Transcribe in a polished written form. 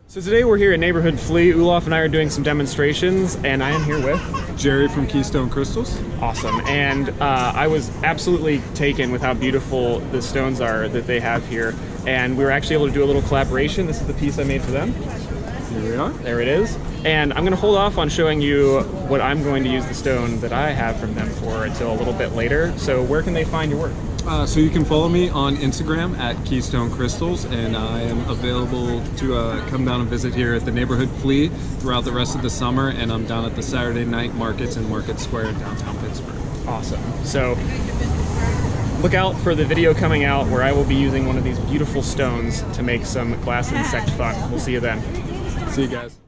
So today we're here at Neighborhood Flea. Olaf and I are doing some demonstrations, and I am here with Jerry from Keystone Crystals. Awesome. And I was absolutely taken with how beautiful the stones are that they have here. And we were actually able to do a little collaboration. This is the piece I made for them. Here we are. There it is. And I'm going to hold off on showing you what I'm going to use the stone that I have from them for until a little bit later. So where can they find your work? So you can follow me on Instagram at Keystone Crystals, and I am available to come down and visit here at the Neighborhood Flea throughout the rest of the summer, and I'm down at the Saturday night markets in Market Square in downtown Pittsburgh. Awesome. So look out for the video coming out where I will be using one of these beautiful stones to make some glass insect fun. We'll see you then. See you guys.